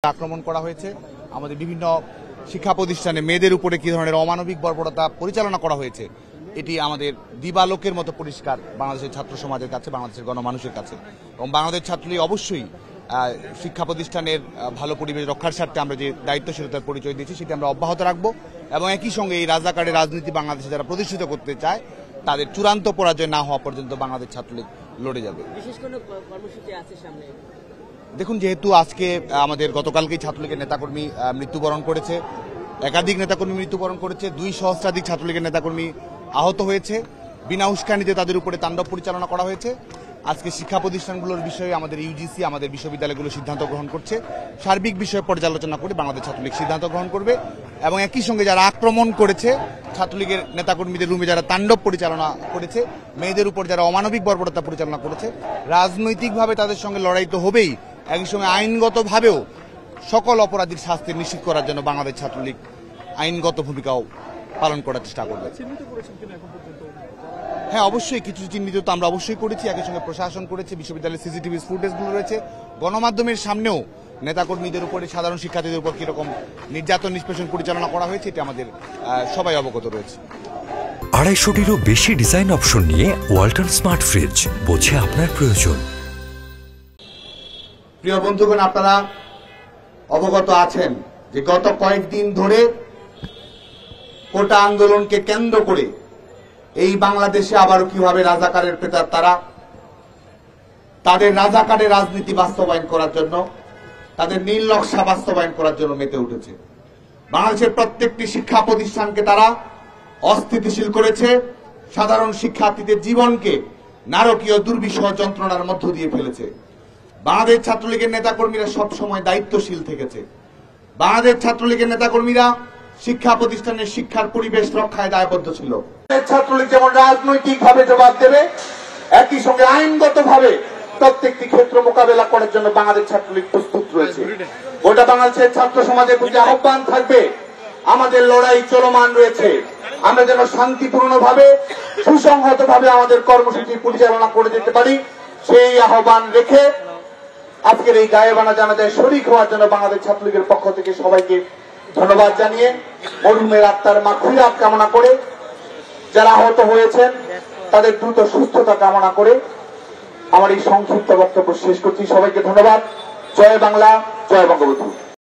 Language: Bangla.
আক্রমণ করা হয়েছে। আমাদের বিভিন্ন শিক্ষা প্রতিষ্ঠানে মেয়েদের উপরে কি ধরনের অমানবিক বর্বরতা পরিচালনা করা হয়েছে এটি আমাদের দিবালোকের মতো পরিষ্কার বাংলাদেশের ছাত্র সমাজের কাছে, বাংলাদেশের গণমানুষের কাছে। এবং বাংলাদেশ ছাত্রলীগ অবশ্যই শিক্ষা প্রতিষ্ঠানের ভালো পরিবেশ রক্ষার স্বার্থে আমরা যে দায়িত্বশীলতার পরিচয় দিয়েছি সেটি আমরা অব্যাহত রাখবো এবং একই সঙ্গে এই রাজাকারের রাজনীতি বাংলাদেশে যারা প্রতিষ্ঠিত করতে চায় তাদের চূড়ান্ত পরাজয় না হওয়া পর্যন্ত বাংলাদেশ ছাত্রলীগ লড়ে যাবে। বিশেষ কোনো কর্মসূচি আছে সামনে? দেখুন, যেহেতু আজকে আমাদের গতকালকেই ছাত্রলীগের নেতাকর্মী মৃত্যুবরণ করেছে, একাধিক নেতাকর্মী মৃত্যুবরণ করেছে, 2 সহস্রাধিক ছাত্রলীগের নেতাকর্মী আহত হয়েছে, বিনা উস্কানিতে তাদের উপরে তাণ্ডব পরিচালনা করা হয়েছে। আজকে শিক্ষা প্রতিষ্ঠানগুলোর বিষয়ে আমাদের ইউজিসি, আমাদের বিশ্ববিদ্যালয়গুলো সিদ্ধান্ত গ্রহণ করছে। সার্বিক বিষয়ে পর্যালোচনা করে বাংলাদেশ ছাত্রলীগ সিদ্ধান্ত গ্রহণ করবে এবং একই সঙ্গে যারা আক্রমণ করেছে, ছাত্রলীগের নেতাকর্মীদের রুমে যারা তাণ্ডব পরিচালনা করেছে, মেয়েদের উপর যারা অমানবিক বর্বরতা পরিচালনা করেছে, রাজনৈতিকভাবে তাদের সঙ্গে লড়াই তো হবেই, একই সঙ্গে আইনগতভাবেও সকল অপরাধীর শাস্তি নিশ্চিত করার জন্য বাংলাদেশ ছাত্রলীগ আইনগত ভূমিকাও পালন করার চেষ্টা করবে। হ্যাঁ, অবশ্যই কিছু চিহ্নিত তো আমরা অবশ্যই করেছি, একই সঙ্গে প্রশাসন করেছে, বিশ্ববিদ্যালয়ের সিসিটিভি ফুটেজগুলো রয়েছে, গণমাধ্যমের সামনেও নেতাকর্মীদের উপরে, সাধারণ শিক্ষার্থীদের উপর কিরকম নির্যাতন নিষ্পেষণ পরিচালনা করা হয়েছে এটি আমাদের সবাই অবগত রয়েছে। 250-টিরও বেশি ডিজাইন অপশন নিয়ে ওয়ালটন স্মার্ট ফ্রিজ, বোঝে আপনার প্রয়োজন। প্রিয় বন্ধুগণ, আপনারা অবগত আছেন যে গত কয়েকদিন ধরে কোটা আন্দোলনকে কেন্দ্র করে এই বাংলাদেশে আবারও কিভাবে রাজাকারের প্রেতার তারা তাদের রাজাকারের রাজনীতি বাস্তবায়ন করার জন্য, তাদের নীল নকশা বাস্তবায়ন করার জন্য মেতে উঠেছে। বাংলাদেশের প্রত্যেকটি শিক্ষা প্রতিষ্ঠানকে তারা অস্থিতিশীল করেছে, সাধারণ শিক্ষার্থীদের জীবনকে নারকীয় দুর্বিষহ যন্ত্রণার মধ্য দিয়ে ফেলেছে। বাংলাদেশ ছাত্রলীগের নেতাকর্মীরা সবসময় দায়িত্বশীল থেকেছে। বাংলাদেশ ছাত্রলীগের নেতাকর্মীরা শিক্ষা প্রতিষ্ঠানের শিক্ষার পরিবেশ রক্ষায় দায়বদ্ধ ছিল। ছাত্রলীগ যেমন রাজনৈতিকভাবে জবাব দেবে, একই সঙ্গে আইনগতভাবে প্রত্যেকটি ক্ষেত্র মোকাবেলা করার জন্য বাংলাদেশ ছাত্রলীগ প্রস্তুত রয়েছে। গোটা বাংলাদেশের ছাত্র সমাজের প্রতি আহ্বান থাকবে, আমাদের লড়াই চলমান রয়েছে, আমরা যেন শান্তিপূর্ণভাবে সুসংহতভাবে আমাদের কর্মসূচি পরিচালনা করে যেতে পারি, সেই আহ্বান রেখে আজকের এই গায়েবানা জানাজায় শরীক হওয়ার জন্য বাংলাদেশ ছাত্রলীগের পক্ষ থেকে সবাইকে ধন্যবাদ জানিয়ে মরহুমের আত্মার মাগফিরাত কামনা করে, যারা আহত হয়েছেন তাদের দ্রুত সুস্থতা কামনা করে আমার এই সংক্ষিপ্ত বক্তব্য শেষ করছি। সবাইকে ধন্যবাদ। জয় বাংলা, জয় বঙ্গবন্ধু।